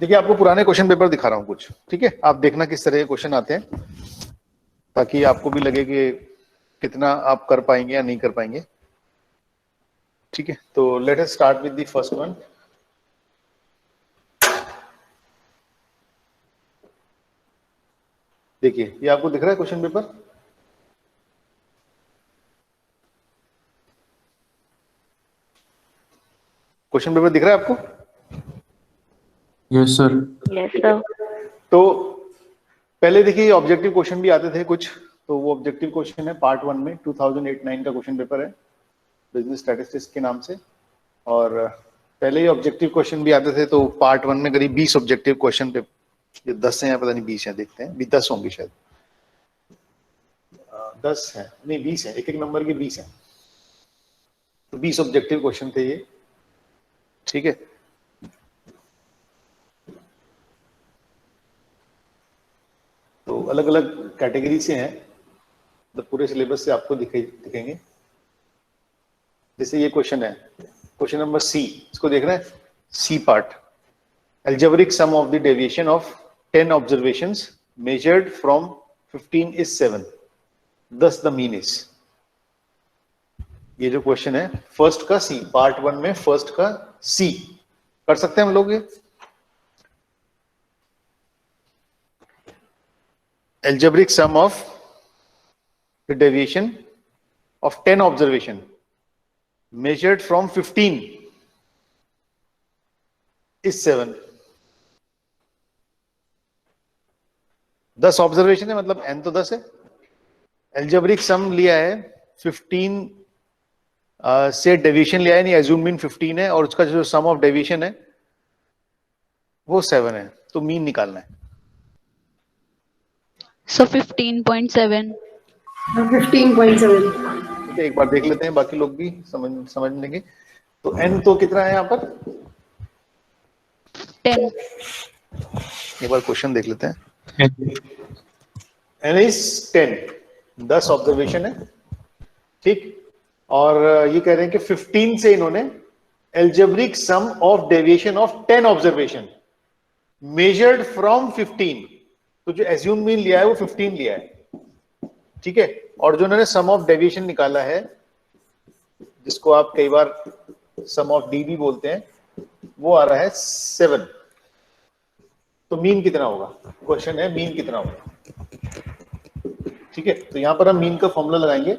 देखिए आपको पुराने क्वेश्चन पेपर दिखा रहा हूँ कुछ, ठीक है। आप देखना किस तरह के क्वेश्चन आते हैं, ताकि आपको भी लगे कि कितना आप कर पाएंगे या नहीं कर पाएंगे, ठीक है। तो let us start with the first one. देखिए ये आपको दिख रहा है क्वेश्चन पेपर, क्वेश्चन पेपर दिख रहा है आपको? Yes sir. Yes sir. तो पहले देखिए ऑब्जेक्टिव क्वेश्चन भी आते थे कुछ, तो वो ऑब्जेक्टिव क्वेश्चन है पार्ट 1 में 2008-9 का क्वेश्चन पेपर है, बिजनेस स्टैटिस्टिक्स के नाम से। और पहले ही ऑब्जेक्टिव क्वेश्चन भी आते थे, तो पार्ट 1 में करीब 20 ऑब्जेक्टिव क्वेश्चन पे, ये 10 हैं या पता नहीं 20 हैं, देखते हैं, भी 10 होंगे शायद, 10 है नहीं 20 है, एक एक नंबर के 20 हैं, तो 20 ऑब्जेक्टिव क्वेश्चन थे ये, ठीक है। तो अलग अलग कैटेगरी से हैं, तो पूरे सिलेबस से आपको दिखेंगे। जैसे ये क्वेश्चन है, क्वेश्चन नंबर सी, इसको देख रहे हैं, C part, algebraic sum of the deviation of 10 observations measured from 15 is 7, thus the mean is। ये जो क्वेश्चन है फर्स्ट का सी, पार्ट 1 में फर्स्ट का सी, कर सकते हैं हम लोग ये। algebraic sum of the deviation of 10 observation measured from 15 is 7। 10 observation है, मतलब n तो 10 है। एल्जेब्रिक सम लिया है 15 से डेविएशन लिया है, नहीं एज्यूम मीन 15 है, और उसका जो सम ऑफ डेविएशन है वो 7 है, तो मीन निकालना है। सो 15.7। 15.7। तो एक बार देख लेते हैं, बाकी लोग भी समझ लेंगे। तो n तो कितना है यहाँ पर? 10। एक बार क्वेश्चन देख लेते हैं। n is 10 ऑब्जर्वेशन है, ठीक। और ये कह रहे हैं कि 15 से इन्होंने algebraic sum of deviation of 10 observation measured from 15, तो जो एज्यूम मीन लिया है वो 15 लिया है, ठीक है। और जो उन्होंने सम ऑफ डेविएशन निकाला है, जिसको आप कई बार सम ऑफ डी भी बोलते हैं, वो आ रहा है 7। तो मीन कितना होगा? क्वेश्चन है मीन कितना होगा, ठीक है। तो यहां पर हम मीन का फॉर्मूला लगाएंगे,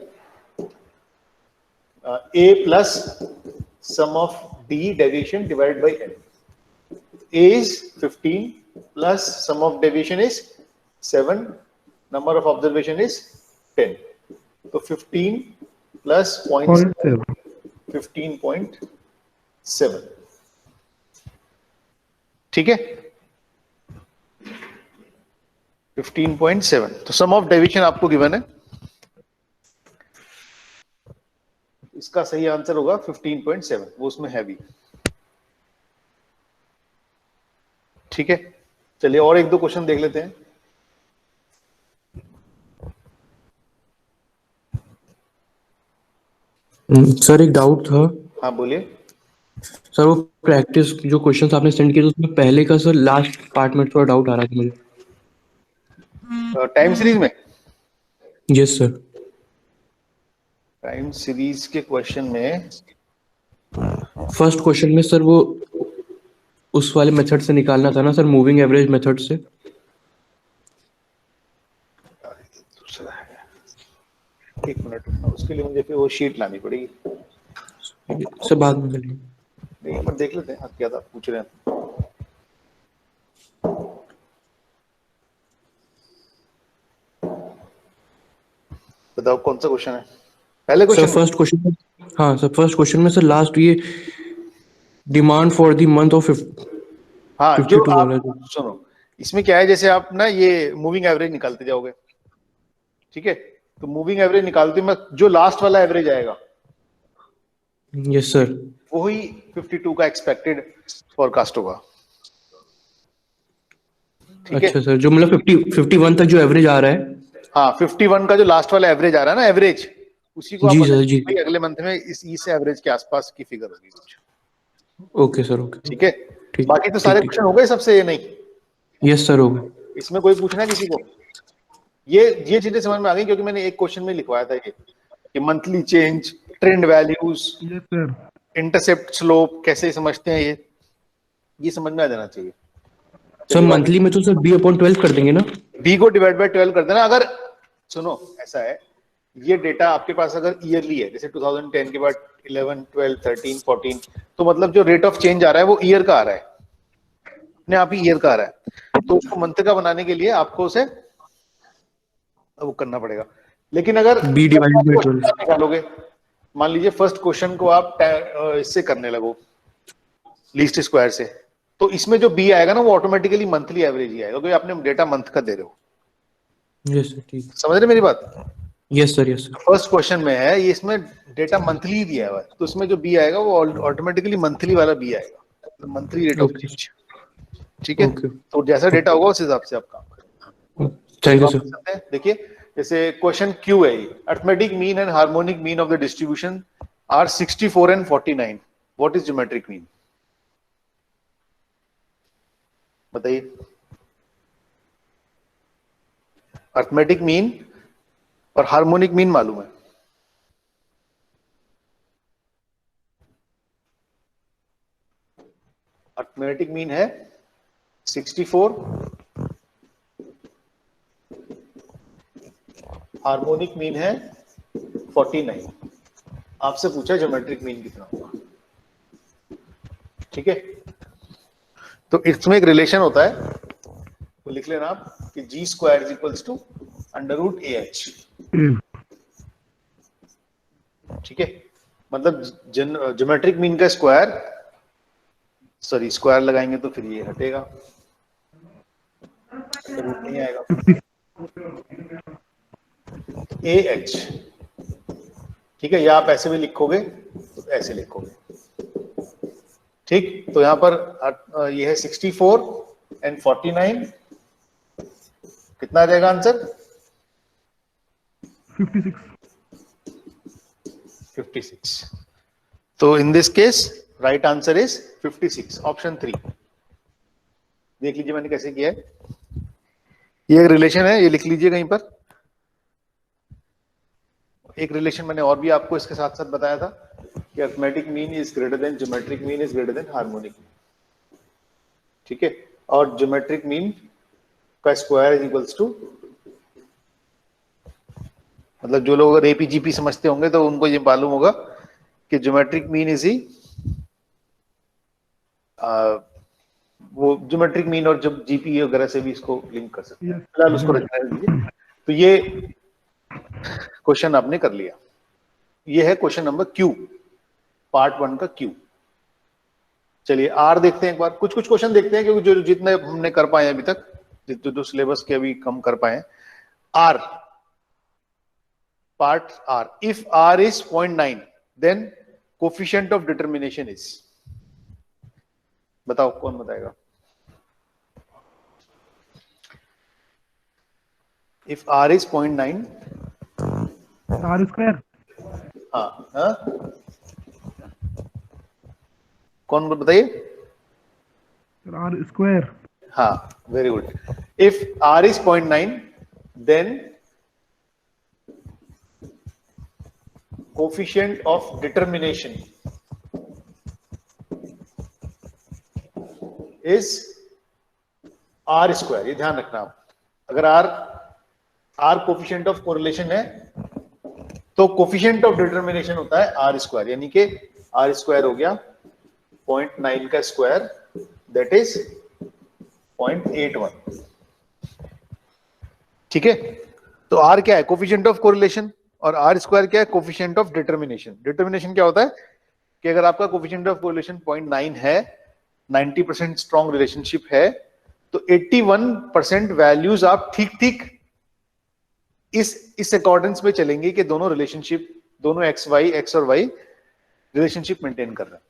a plus sum of D deviation divided by n। a is 15 plus sum of deviation is 7, number of observation is 10, तो 15 plus 15.7, ठीक है। 15.7, तो सम ऑफ डेविएशन आपको गिवन है, इसका सही आंसर होगा 15.7, वो उसमें है भी, ठीक है। चलिए और एक दो क्वेश्चन देख लेते हैं। सर एक डाउट था। हाँ बोलिए। सर वो प्रैक्टिस जो क्वेश्चंस आपने सेंड किए थे उसमें पहले का सर लास्ट पार्ट में थोड़ा डाउट आ रहा था मुझे। टाइम सीरीज में? Yes sir. टाइम सीरीज के क्वेश्चन में फर्स्ट क्वेश्चन में सर वो उस वाले मेथड से निकालना था ना सर, मूविंग एवरेज मेथड से। दूसरा है, एक मिनट, उसके लिए मुझे फिर वो शीट लानी पड़ेगी सर बाद में करेंगे। एक बार देख लेते हैं, आप क्या था पूछ रहे हैं। बताओ कौन सा क्वेश्चन है? पहले क्वेश्चन सर फर्स्ट क्वेश्चन, हाँ सर फर्स्ट क्वेश्चन में सर लास्ट ये demand for the month of हाँ, जो आप $52। सुनो, इसमें क्या है, जैसे आप ना ये मूविंग एवरेज निकालते जाओगे, ठीक है। तो मूविंग एवरेज निकालते में जो लास्ट वाला एवरेज आएगा, यस सर, वही 52 का एक्सपेक्टेड फॉरकास्ट होगा, ठीक है। अच्छा सर, जो मतलब 51 तक जो एवरेज आ रहा है, हाँ 51 का जो लास्ट वाला एवरेज आ रहा है ना, एवरेज, उसी को आप जी सर जी। भाई अगले मंथ में इस एवरेज के आसपास की फिगर होगी कुछ, ओके सर, ओके ठीक है। ठीक बाकी तो सारे क्वेश्चन हो गए सबसे, ये नहीं? यस सर, हो गए। इसमें कोई पूछना है किसी को? ये चीजें समझ में आ गई, क्योंकि मैंने एक क्वेश्चन में लिखवाया था ये कि monthly change, trend values, yes sir. Intercept slope कैसे समझते हैं, ये समझ में आ जाना चाहिए। सर मंथली में तो सर b/12 कर देंगे ना? b को डिवाइड बाय 12 कर देना। अगर सुनो, ऐसा है, ये डेटा आपके पास अगर ईयरली है, जैसे 2010 के बाद 11, 12, 13, 14, तो मतलब जो रेट ऑफ चेंज आ रहा है वो ईयर का आ रहा है, अपने आप ही ईयर का आ रहा है। तो उसको मंथ का बनाने के लिए आपको उसे वो करना पड़ेगा। लेकिन अगर b/12 निकालोगे, मान लीजिए फर्स्ट क्वेश्चन को आप इससे करने लगो, लीस्ट स्क्वायर से, तो इसमें जो बी आएगा ना वो ऑटोमेटिकली मंथली एवरेज ही आएगा, क्योंकि आपने डेटा मंथ का दे रहे हो। यस सर, ठीक। समझ रहे मेरी बात? Yes sir, yes sir. First question में है ये, इसमें डेटा मंथली दिया हुआ है, तो उसमें जो बी आएगा वो ऑटोमेटिकली मंथली वाला बी आएगा, मंथली रेट ऑफ चेंज। ठीक है, तो जैसा डेटा होगा उस हिसाब से आप काम करें। Thank you sir. देखिए, जैसे क्वेश्चन क्यू है, arithmetic mean and harmonic mean of the distribution are 64 एंड 49, व्हाट इज ज्योमेट्रिक मीन? बताइए। अरिथमेटिक मीन और हार्मोनिक मीन मालूम है? अरिथमेटिक मीन है 64, हार्मोनिक मीन है 49। आपसे पूछा ज्योमेट्रिक मीन कितना होगा। ठीक है, तो इसमें एक रिलेशन होता है, तो लिख लेना आप कि G square is equals to √AH। ठीक है, मतलब ज्योमेट्रिक मीन का स्क्वायर, सॉरी स्क्वायर लगाएंगे तो फिर ये हटेगा, रूट नहीं आएगा, AH। ठीक है, या आप ऐसे भी लिखोगे तो ऐसे लिखोगे। ठीक, तो यहां पर ये है 64 एंड 49, कितना आ जाएगा आंसर? 56। तो in this case right answer is 56, option 3। देख लीजिए मैंने कैसे किया है, ये एक रिलेशन है, ये लिख लीजिए कहीं पर। एक रिलेशन मैंने और भी आपको इसके साथ साथ बताया था कि arithmetic mean is greater than geometric mean is greater than harmonic mean. ठीक है, और ज्योमेट्रिक मीन का स्क्वायर इज इक्वल्स टू, मतलब जो लोग अगर एपीजीपी समझते होंगे तो उनको ये मालूम होगा कि ज्योमेट्रिक मीन इज ही वो ज्योमेट्रिक मीन, और जब जीपी वगैरह से भी इसको लिंक कर सकते हैं। फिलहाल उसको रखना दीजिए। तो ये क्वेश्चन आपने कर लिया। ये है क्वेश्चन नंबर क्यू, पार्ट 1 का क्यू। चलिए आर देखते हैं एक बार, कुछ क्वेश्चन देखते हैं, क्योंकि जो जितने हमने कर पाए अभी तक, जो सिलेबस के अभी कम कर पाए। R, part R, if R is 0.9 then coefficient of determination is, बताओ कौन बताएगा? If R is 0.9, R square. हाँ, कौन बताइए? R square. हाँ, very good. If R is 0.9 then coefficient of determination is R square. ये ध्यान रखना आप, अगर आर कोफिशिएंट ऑफ कोरिलेशन है तो कोफिशिएंट ऑफ डिटर्मिनेशन होता है आर स्क्वायर, यानी कि आर स्क्वायर हो गया 0.9 का स्क्वायर, दैट इज 0.81। ठीक है, तो आर क्या है? कोफिशिएंट ऑफ कोरिलेशन, और आर स्क्वायर क्या है? Coefficient of determination. डिटर्मिनेशन क्या होता है कि अगर आपका कोफिशिएंट ऑफ कोरिलेशन 0.9 है, 90% स्ट्रॉन्ग रिलेशनशिप है, तो 81% वैल्यूज आप ठीक ठीक इस अकॉर्डेंस में चलेंगे कि दोनों रिलेशनशिप, दोनों एक्स और वाई रिलेशनशिप मेंटेन कर रहे हैं।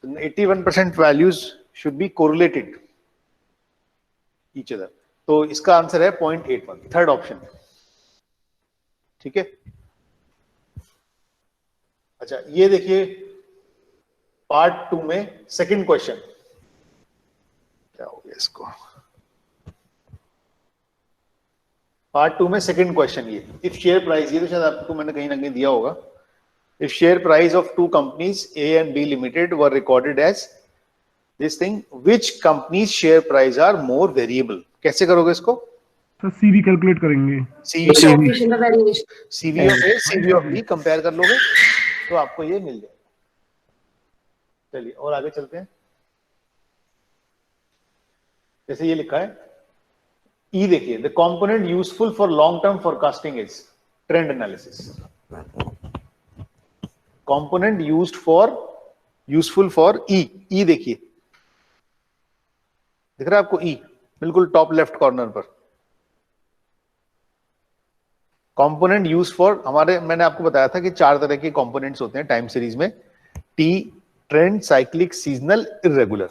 तो 81% values should be correlated each other. तो इसका आंसर है 0.81, थर्ड ऑप्शन। ठीक है, अच्छा ये देखिए पार्ट 2 में सेकंड क्वेश्चन, इसको। पार्ट 2 में सेकंड क्वेश्चन ये, इफ शेयर प्राइस, ये तो शायद आपको मैंने कहीं ना कहीं दिया होगा। If share price of two companies A and B limited were recorded as this thing, which companies share price are more variable. कैसे करोगे इसको? सर सीवी कैलकुलेट करेंगे। CV Coefficient of variation. CV of A CV of B compare कर लोगे तो आपको ये मिल जाएगा। चलिए और आगे चलते हैं। जैसे ये लिखा है ई, देखिए the component useful for long term forecasting is trend analysis. Component useful for ई देखिए, दिख रहा है आपको ई, बिल्कुल टॉप लेफ्ट कॉर्नर पर। कंपोनेंट यूज फॉर हमारे, मैंने आपको बताया था कि 4 तरह के कंपोनेंट्स होते हैं टाइम सीरीज में, T, trend, cyclic, seasonal, irregular.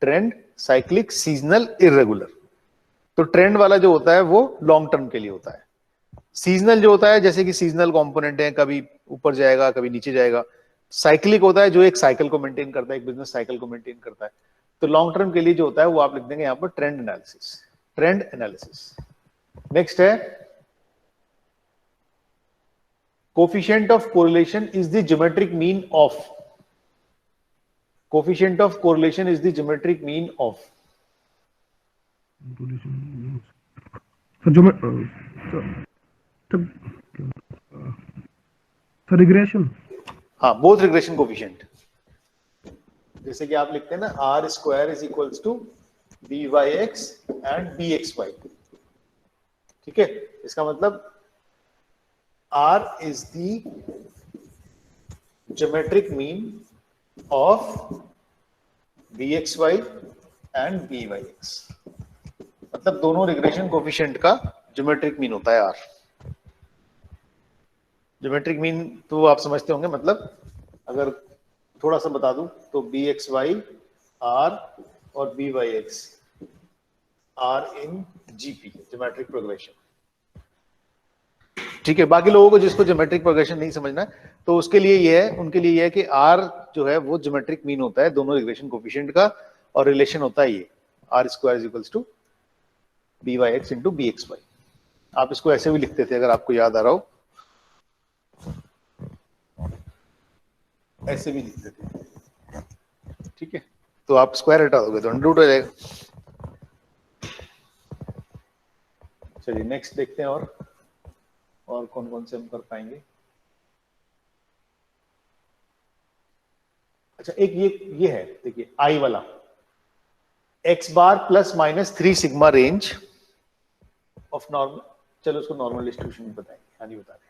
Trend, cyclic, seasonal, irregular. तो ट्रेंड वाला जो होता है वो लॉन्ग टर्म के लिए होता है। सीजनल जो होता है, जैसे कि सीजनल कंपोनेंट है, कभी ऊपर जाएगा कभी नीचे जाएगा। साइक्लिक होता है जो एक साइकिल को मेंटेन करता है, एक बिजनेस साइकिल को मेंटेन करता है। तो लॉन्ग टर्म के लिए जो होता है वो आप लिख देंगे यहां पर trend analysis, trend analysis. Next है coefficient of correlation is the geometric mean of, coefficient of correlation is the geometric mean of. Sir जो मैं सर रिग्रेशन, हाँ बोथ रिग्रेशन कोफिशिएंट। जैसे कि आप लिखते हैं ना R square is equals to B Y X and B X Y, ठीक है। इसका मतलब R is the geometric mean of B X Y and B Y x, मतलब दोनों रिग्रेशन कोफिशिएंट का ज्योमेट्रिक मीन होता है आर। ज्योमेट्रिक मीन तो आप समझते होंगे, मतलब अगर थोड़ा सा बता दूं तो बी एक्स वाई आर और B Y X are in GP, geometric progression, ठीक है। बाकी लोगों को जिसको ज्योमेट्रिक प्रोग्रेशन नहीं समझना है तो उसके लिए ये है, उनके लिए ये है कि आर जो है वो ज्योमेट्रिक मीन होता है दोनों रिग्रेशन कोफिशिएंट का, और रिलेशन होता है ये R square is equals to B Y X into B X Y. आप इसको ऐसे भी लिखते थे अगर आपको याद आ रहा हो, ऐसे भी लिखते थे, ठीक है। तो आप स्क्वायर हटा दोगे तो अंडर रूट हो जाएगा। चलिए नेक्स्ट देखते हैं और कौन कौन से हम कर पाएंगे। अच्छा एक ये है, देखिए आई वाला, x bar plus minus 3 sigma range of normal, चलो उसको नॉर्मल डिस्ट्रीब्यूशन में बताएंगे, हाँ जी बता दें।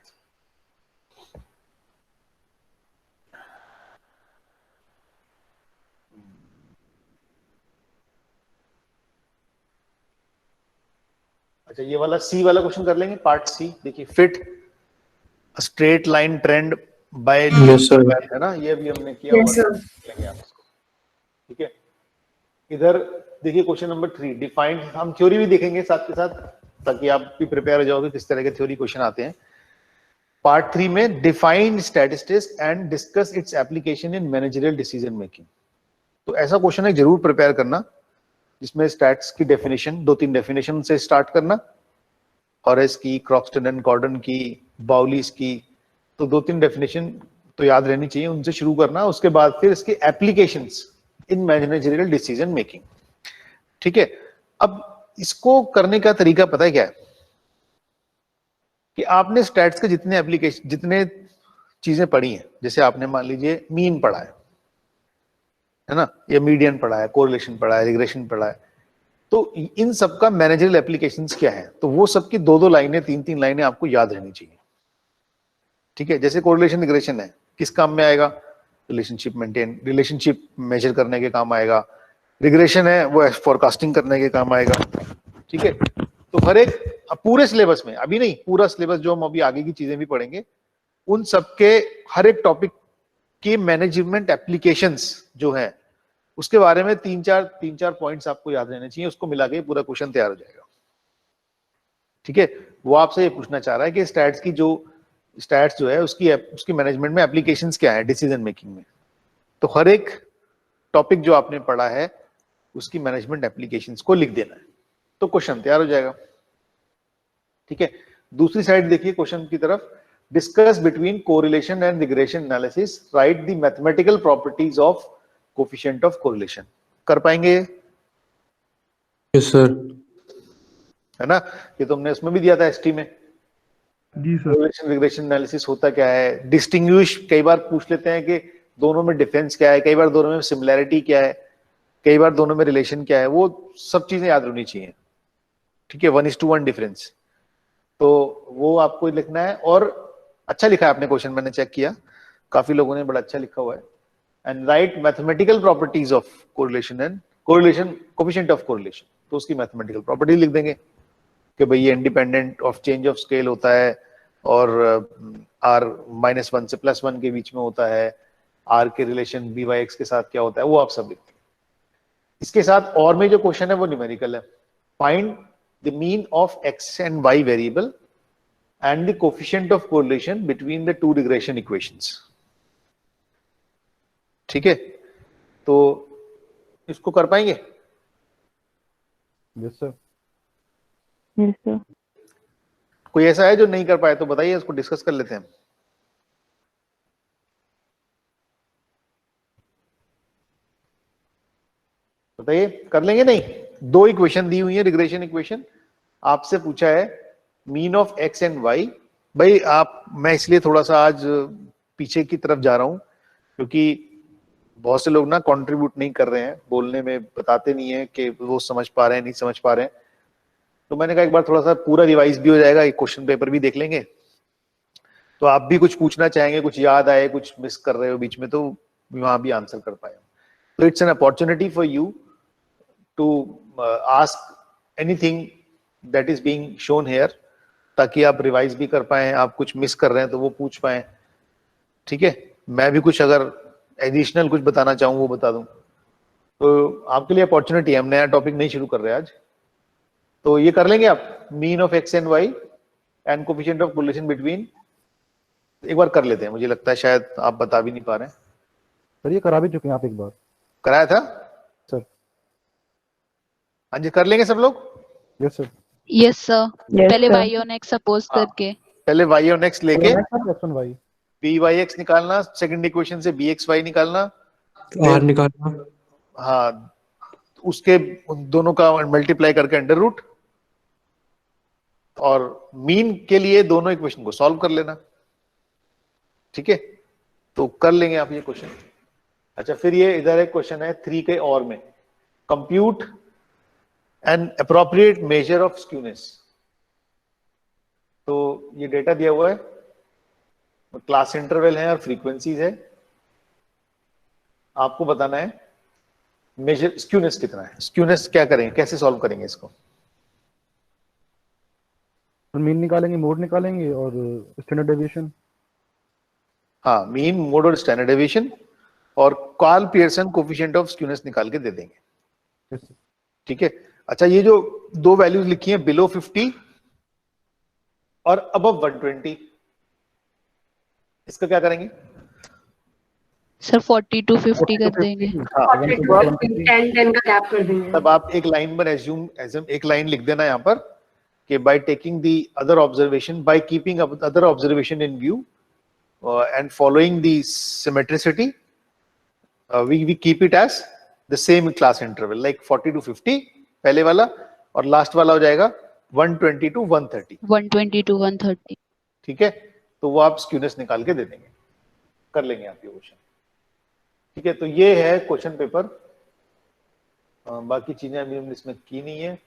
अच्छा ये वाला सी वाला क्वेश्चन कर लेंगे, पार्ट सी। देखिए fit straight line trend by, Yes, sir. है ना, ये भी हमने किया Yes, हुआ sir. लेंगे आप इसको, ठीक है। इधर देखिए क्वेश्चन नंबर 3 डिफाइंड, हम थ्योरी भी देखेंगे साथ के साथ ताकि आप भी प्रिपेयर हो जाओगे किस तरह के थ्योरी क्वेश्चन आते हैं। पार्ट 3 में defined statistics and discuss its application in managerial decision making. तो ऐसा क्वेश्चन है जरूर प्रिपेयर करना जिसमें स्टैट्स की डेफिनेशन, 2-3 डेफिनेशन से स्टार्ट करना, हॉरेस की, क्रॉक्सटन एंड गॉर्डन की, बाउलिस की, तो 2-3 डेफिनेशन तो याद रहनी चाहिए, उनसे शुरू करना। उसके बाद फिर इसके applications in managerial decision making, ठीक है। अब इसको करने का तरीका पता है क्या है कि आपने स्टैट्स के जितने एप्लीकेशन, जितने चीजें पढ़ी हैं, जैसे आपने मान लीजिए मीन पढ़ा है ना, या मीडियन पढ़ा है, कोरिलेशन पढ़ा है, रिग्रेशन पढ़ा है, तो इन सब का मैनेजरियल एप्लीकेशंस क्या है, तो वो सबकी 2-2 लाइनें, 3-3 लाइनें आपको याद रहनी चाहिए, ठीक है। जैसे कोरिलेशन रिग्रेशन है, किस काम में आएगा, रिलेशनशिप मेजर करने के काम आएगा। रिग्रेशन है वो फोरकास्टिंग करने के काम आएगा, ठीक है। तो हर एक पूरे सिलेबस में, अभी नहीं, पूरा सिलेबस जो हम अभी आगे की चीजें भी पढ़ेंगे, उन सबके हर एक टॉपिक के मैनेजमेंट एप्लीकेशंस जो है उसके बारे में 3-4 पॉइंट्स आपको याद रहने चाहिए। उसको मिला के पूरा क्वेश्चन तैयार हो जाएगा, ठीक है। वो आपसे ये पूछना चाह रहा है कि स्टैट्स जो है उसकी मैनेजमेंट में एप्लीकेशंस क्या है डिसीजन मेकिंग में। तो हर एक टॉपिक जो आपने पढ़ा है उसकी मैनेजमेंट एप्लीकेशंस को लिख देना है, तो क्वेश्चन तैयार हो जाएगा। ठीक है, दूसरी साइड देखिए क्वेश्चन की तरफ, discuss between correlation and regression analysis, right the mathematical properties of coefficient of correlation. कर पाएंगे? Yes sir. है ना, ये तुमने उसमें भी दिया था एसटी में। जी सर। कोरिलेशन रिग्रेशन एनालिसिस होता क्या है, डिस्टिंग्विश कई बार पूछ लेते हैं कि दोनों में डिफरेंस क्या है, कई बार दोनों में सिमिलैरिटी क्या है, कई बार दोनों में रिलेशन क्या है, वो सब चीजें याद होनी चाहिए। ठीक है, 1:1 डिफरेंस, तो वो आपको लिखना है। और अच्छा लिखा है आपने क्वेश्चन, मैंने चेक किया, काफी लोगों ने बड़ा अच्छा लिखा हुआ है। And right mathematical properties of correlation and correlation coefficient of correlation, तो उसकी मैथमेटिकल प्रॉपर्टी लिख देंगे कि भाई ये independent of change of scale होता है और r -1 से +1 के बीच में होता है, r के रिलेशन b/x के साथ क्या होता है, वो आप सब लिखते हैं। इसके साथ और में जो क्वेश्चन है वो न्यूमेरिकल है, find the mean of x and y variable and the coefficient of correlation between the two regression equations. ठीक है, तो इसको कर पाएंगे? Yes sir. Yes, sir. कोई ऐसा है जो नहीं कर पाए तो बताइए, इसको डिस्कस कर लेते हैं। बताइए, कर लेंगे? नहीं, दो इक्वेशन दी हुई है, रिग्रेशन इक्वेशन, आपसे पूछा है mean of X and Y. भाई आप, मैं इसलिए थोड़ा सा आज पीछे की तरफ जा रहा हूं क्योंकि बहुत से लोग ना कंट्रीब्यूट नहीं कर रहे हैं, बोलने में बताते नहीं है कि वो समझ पा रहे हैं नहीं समझ पा रहे हैं, तो मैंने कहा एक बार थोड़ा सा पूरा रिवाइज भी हो जाएगा, एक क्वेश्चन पेपर भी देख लेंगे, तो आप भी कुछ पूछना चाहेंगे, कुछ याद आए, कुछ मिस कर रहे हो बीच में, तो वहां भी आंसर कर पाए। तो it's an opportunity for you to ask anything that is being shown here, ताकि आप रिवाइज भी कर पाए, आप कुछ मिस कर रहे हैं तो वो पूछ पाए। ठीक है, मैं भी कुछ अगर एडिशनल कुछ बताना चाहूँ वो बता दूं, तो आपके लिए अपॉर्चुनिटी है। हम नया टॉपिक नहीं शुरू कर रहे आज, तो ये कर लेंगे आप, mean of X and Y and coefficient of correlation between, एक बार कर लेते हैं, मुझे लगता है शायद आप बता भी नहीं पा रहे हैं। सर ये करा भी चुके हैं आप एक बार। कराया था सर। हाँ जी, कर लेंगे सब लोग? Yes sir. Yes, sir. पहले y on x सपोज हाँ। करके। पहले y और x लेके y b/x निकालना, सेकंड इक्वेशन से bxy निकालना, r निकालना, हाँ उसके दोनों का मल्टीप्लाई करके अंडर रूट, और मीन के लिए दोनों इक्वेशन को सॉल्व कर लेना। ठीक है, तो कर लेंगे आप ये क्वेश्चन। अच्छा, फिर ये इधर एक क्वेश्चन है 3 के और में, compute an appropriate measure of skewness. तो ये डेटा दिया हुआ है, क्लास इंटरवल है और फ्रीक्वेंसीज है, आपको बताना है मेजर स्क्यूनेस कितना है। स्क्यूनेस क्या करेंगे, कैसे सॉल्व करेंगे इसको? मीन निकालेंगे, मोड निकालेंगे और स्टैंडर्ड डेविएशन। हाँ, मीन, मोड और स्टैंडर्ड डेविएशन, और Karl Pearson coefficient of skewness निकाल के दे देंगे। ठीक है, अच्छा ये जो दो वैल्यूज लिखी हैं, बिलो 50 और अबव 120, इसका क्या करेंगे? सर 40 to 50 कर देंगे। हाँ, 10 का गैप कर देंगे। तब आप एक लाइन पर एज्यूम एक लाइन लिख देना यहाँ पर कि by taking the other observation, by keeping other observation in view and following the symmetricity, we keep it as the same class interval, like 40 to 50 पहले वाला, और लास्ट वाला हो जाएगा 120 to 130। 120 to 130। ठीक है, तो वो आप स्क्यूनेस निकाल के दे देंगे, कर लेंगे आप ये क्वेश्चन। ठीक है, तो ये है क्वेश्चन पेपर, बाकी चीजें अभी हमने इसमें की नहीं है।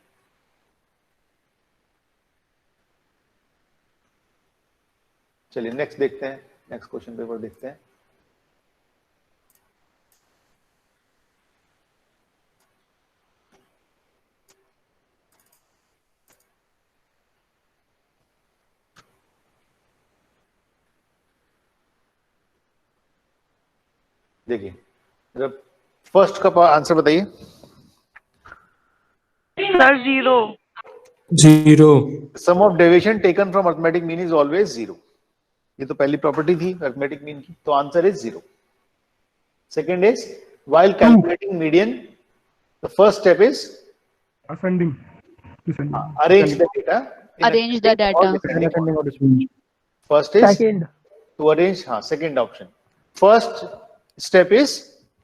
चलिए नेक्स्ट देखते हैं, नेक्स्ट क्वेश्चन पेपर देखते हैं। देखिए, फर्स्ट का आंसर बताइए। Sir 0। Sum of deviation taken from arithmetic mean is always 0। ये तो पहली प्रॉपर्टी थी अरिथमेटिक मीन की, तो answer is 0। Second is while calculating median The first step is ascending, descending. arrange the data. in Arrange the ascending or data. descending order. Ascending or descending. First is Second. to arrange, हाँ second option. First step is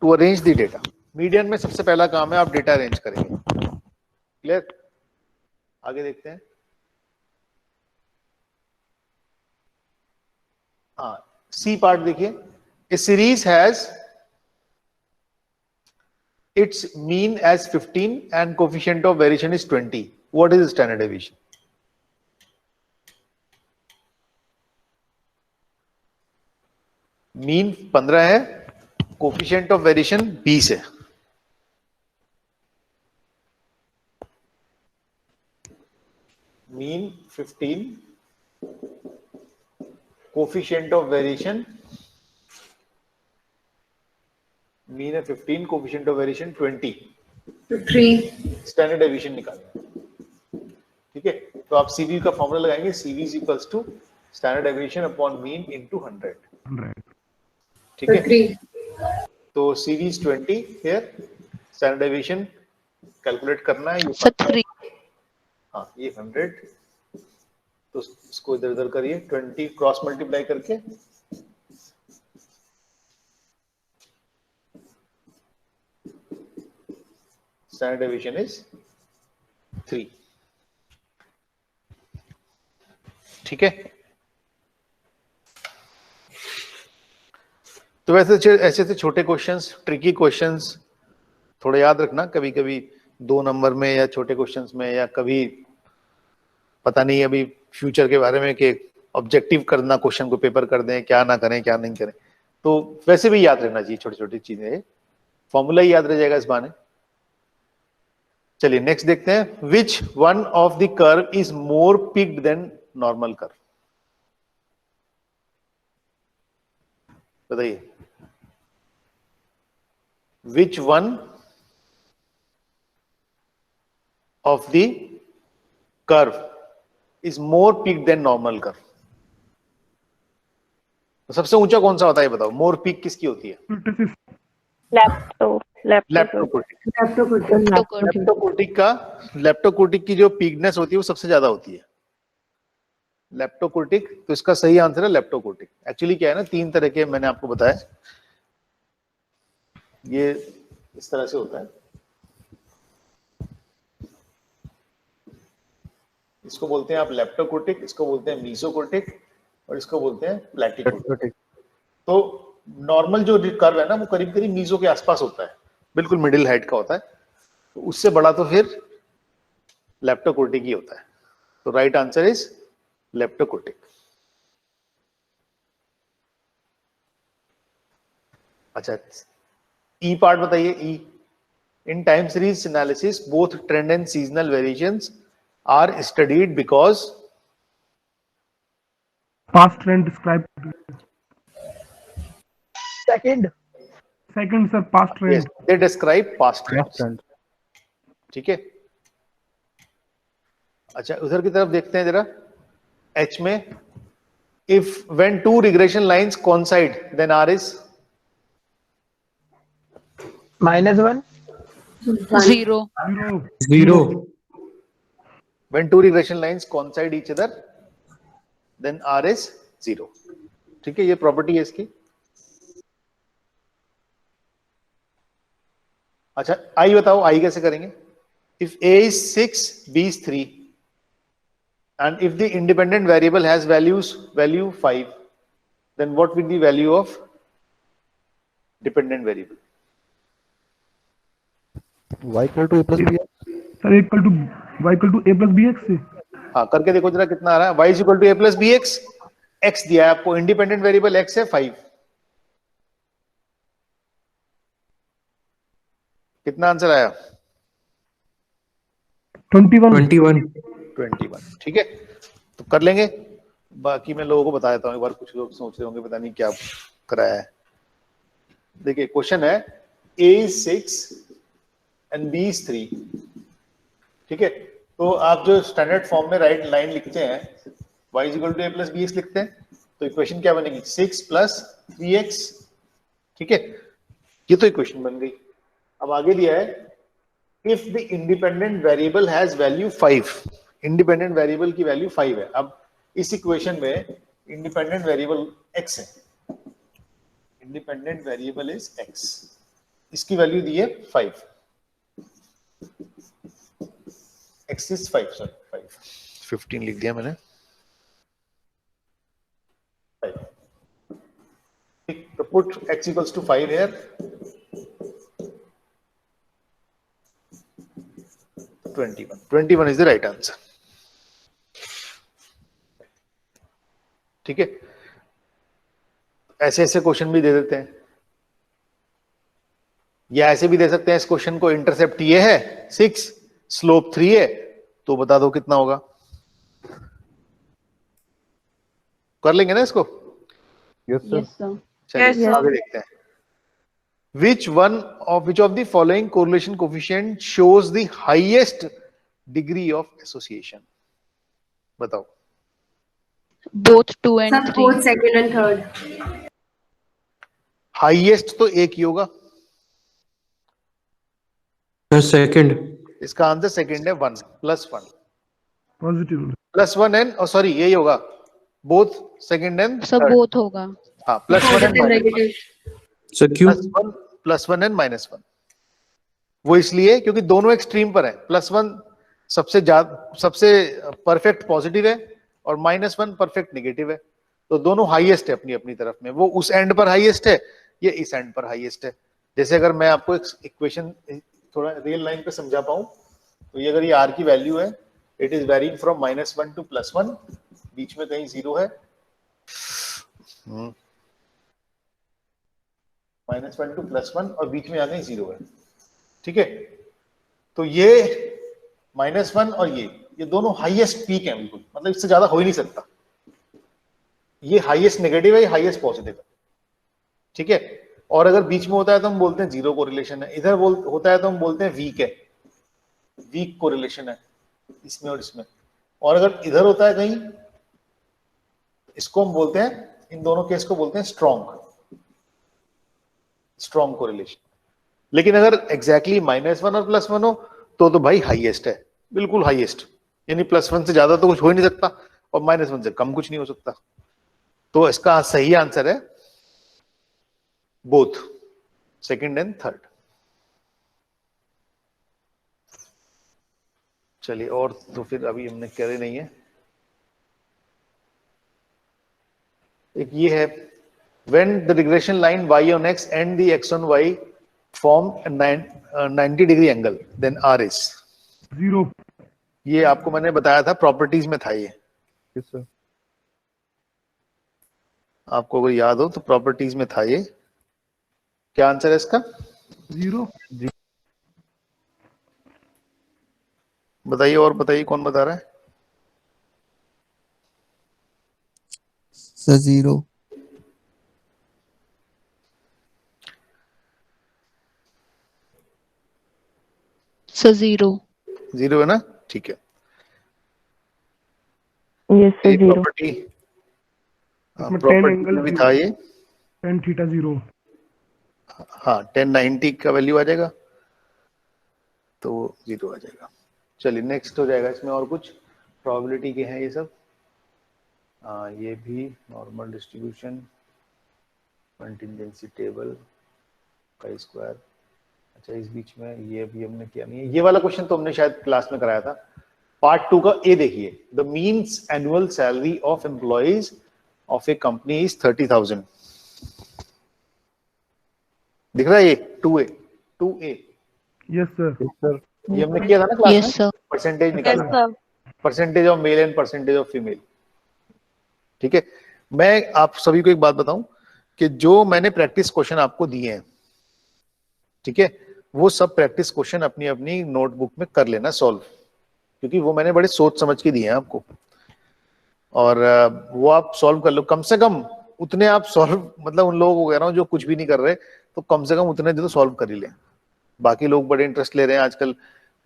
to arrange the data. Median में सबसे पहला काम है आप data arrange करेंगे. Clear? आगे देखते हैं. हाँ, सी पार्ट देखिए. A series has its mean as 15 and coefficient of variation is 20. What is the standard deviation? Mean 15 है, कोफिशिएंट ऑफ वेरिएशन 20 है. Mean 15, coefficient of variation, mean है 15, coefficient of variation 20. 3. Standard deviation निकालना है. ठीक है, तो आप सीवी का फॉर्मूला लगाएंगे. CV is equals to standard deviation upon mean into 100. 100. ठीक है, 3. तो CV is 20 here. Standard deviation calculate करना है. So 3. हाँ, ये 100, तो इसको इधर उधर करिए. 20 क्रॉस मल्टीप्लाई करके स्टैंडर्ड डेविएशन इज 3. ठीक है, तो वैसे ऐसे छोटे क्वेश्चंस, ट्रिकी क्वेश्चंस थोड़ा याद रखना. कभी कभी 2 नंबर में या छोटे क्वेश्चंस में, या कभी पता नहीं अभी फ्यूचर के बारे में कि ऑब्जेक्टिव करना क्वेश्चन को, पेपर कर दें, क्या ना करें क्या नहीं करें, तो वैसे भी याद रहना चाहिए छोटी छोटी चीजें. फॉर्मूला ही याद रह जाएगा इस बहाने. चलिए नेक्स्ट देखते हैं. Which one of the curve is more peaked than normal curve? बताइए. Which one of the curve is more peaked than normal curve? तो सबसे ऊंचा कौन सा होता है ये बताओ. मोर पीक किसकी होती है? लेप्टोकोर्टिक की जो पीकनेस होती है वो सबसे ज्यादा होती है. लेप्टोकोर्टिक, तो इसका सही आंसर है लेप्टोकोर्टिक. एक्चुअली क्या है ना, 3 तरह के मैंने आपको बताया. ये इस तरह से होता है. इसको बोलते हैं आप लेप्टोकोर्टिक, इसको बोलते हैं मीसोकोर्टिक, और इसको बोलते हैं प्लैटिकोर्टिक. तो नॉर्मल जो कर्व है ना वो करीब करीब मीसो के आसपास होता है, बिल्कुल मिडिल हाइट का होता है. तो उससे बड़ा तो फिर लेप्टोकोर्टिक ही होता है. तो राइट आंसर इज लेप्टोकोर्टिक. अच्छा, ई पार्ट बताइए. ई in time series analysis both trend and seasonal variations are studied because Past trend described. Second. Second, sir, past trend. yes, they describe past trends. Trend. ठीक है. अच्छा, उधर की तरफ देखते हैं जरा. H में if when 2 regression lines coincide then R is -1. 0. 0. when 2 regression lines coincide each other then R is 0. ठीक है, ये प्रॉपर्टी है इसकी. अच्छा, I बताओ, I कैसे करेंगे? if A is 6, B is 3 and if the independent variable has value 5, then what will be the value of dependent variable? Y equal to A plus B. Sir, equal to y equal to a plus bx से. हाँ, करके देखो जरा कितना आ रहा है. y is equal to a plus bx. x दिया है आपको, इंडिपेंडेंट वेरिएबल x है 5. कितना आंसर आया? 21. ठीक है, तो कर लेंगे. बाकी मैं लोगों को बता देता हूँ एक बार. कुछ लोग सोच रहे होंगे पता नहीं क्या कराया है. देखिए क्वेश्चन है a is 6 and b is 3. ठीक है, तो आप जो स्टैंडर्ड फॉर्म में राइट लाइन लिखते हैं, y is equal to a plus bx लिखते हैं, तो इक्वेशन क्या बनेगी? 6 plus 3x. ठीक है, ये तो इक्वेशन बन गई. अब आगे दिया है if the independent variable has value 5, independent variable की वैल्यू 5 है। अब इस इक्वेशन में इंडिपेंडेंट वेरिएबल x है, इंडिपेंडेंट वेरिएबल इज x, इसकी वैल्यू दी है 5, x इज 5, सॉरी 5, 15 लिख दिया मैंने, 5। तो put x equals to 5 here, 21 is the right answer। ठीक है, ऐसे ऐसे क्वेश्चन भी दे देते हैं, या ऐसे भी दे सकते हैं इस क्वेश्चन को, इंटरसेप्ट ये है 6, स्लोप 3 है, तो बता दो कितना होगा। कर लेंगे ना इसको? Yes sir. Yes sir. चलिए आगे देखते हैं। Which of the following correlation coefficient shows the highest degree of association? बताओ। Both 2 and Sir, 3. both second and third. Highest तो एक ही होगा, सेकंड। इसका आंसर सेकंड है, 1 +1 पॉजिटिव। +1 एंड सॉरी यही होगा, both second and sir both होगा। हाँ, +1 एंड Positive, negative. सर क्यों? +1 एंड -1। वो इसलिए क्योंकि दोनों एक्सट्रीम पर है, +1 सबसे ज्यादा, सबसे परफेक्ट पॉजिटिव है और -1 परफेक्ट नेगेटिव है, तो दोनों हाईएस्ट है अपनी अपनी तरफ में। वो उस एंड पर हाईएस्ट है, ये इस एंड पर हाईएस्ट है। जैसे अगर मैं आपको एक इक्वेशन थोड़ा रियल लाइन पे समझा पाऊं, तो ये अगर ये r की वैल्यू है, it is varying from -1 to +1, बीच में कहीं 0 है, -1 टू +1 और बीच में यहाँ 0 है। ठीक है, तो ये -1 और ये दोनों हाईएस्ट पीक है, बिल्कुल, मतलब इससे ज्यादा हो ही नहीं सकता। ये हाईएस्ट नेगेटिव है, ये हाईएस्ट पॉजिटिव है। ठीक है, और अगर बीच में होता है तो हम बोलते हैं 0 कोरिलेशन है, इधर होता है तो हम बोलते हैं वीक है, वीक कोरिलेशन है इसमें और इसमें। और अगर इधर होता है कहीं, इसको हम बोलते हैं, इन दोनों केस को बोलते हैं स्ट्रॉन्ग कोरिलेशन। लेकिन अगर एग्जैक्टली -1 और +1 हो तो भाई हाईएस्ट है, बिल्कुल हाईएस्ट, यानी +1 से ज्यादा तो कुछ हो ही नहीं सकता और -1 से कम कुछ नहीं हो सकता। तो इसका सही आंसर है बोथ सेकंड एंड थर्ड। चलिए, और तो फिर अभी हमने करे नहीं है। एक ये है, when the regression line y on x and the x on y form a 90-degree angle, then r is 0। ये आपको मैंने बताया था, प्रॉपर्टीज में था ये। Yes sir. आपको अगर याद हो तो प्रॉपर्टीज में था ये। क्या आंसर है इसका? 0। बताइए, और बताइए, कौन बता रहा है? सर 0। सर 0। 0 है ना? ठीक है, यस सर 0। प्रॉपर्टी इसमें 10 प्रॉपर्टी एंगल में भी था ये। tan theta 0। हाँ, 1090 का वैल्यू आ जाएगा तो 0 आ जाएगा। चलिए नेक्स्ट हो जाएगा। इसमें और कुछ प्रोबेबिलिटी के हैं ये सब। ये भी नॉर्मल डिस्ट्रीब्यूशन, कंटिजेंसी टेबल का स्क्वायर। अच्छा, इस बीच में ये भी हमने किया नहीं है। ये वाला क्वेश्चन तो हमने शायद क्लास में कराया था। पार्ट 2 का ए देखिए, the means annual salary of employees of A company is 30,000। दिख रहा है ये 2A? Yes sir. सर ये हमने किया था ना क्लास में, यस सर। परसेंटेज निकालना, percentage of male and percentage of female. ठीक है, मैं आप सभी को एक बात बताऊं कि जो मैंने प्रैक्टिस क्वेश्चन आपको दिए हैं, ठीक है, वो सब प्रैक्टिस क्वेश्चन अपनी अपनी नोटबुक में कर लेना सॉल्व, क्योंकि वो मैंने बड़े सोच समझ के दिए हैं आपको, और वो आप सॉल्व कर लो। कम से कम उतने आप सॉल्व, मतलब उन लोगों को कह रहा हूँ जो कुछ भी नहीं कर रहे, तो कम से कम उतने तो सॉल्व कर ही लें। बाकी लोग बड़े इंटरेस्ट ले रहे हैं आजकल,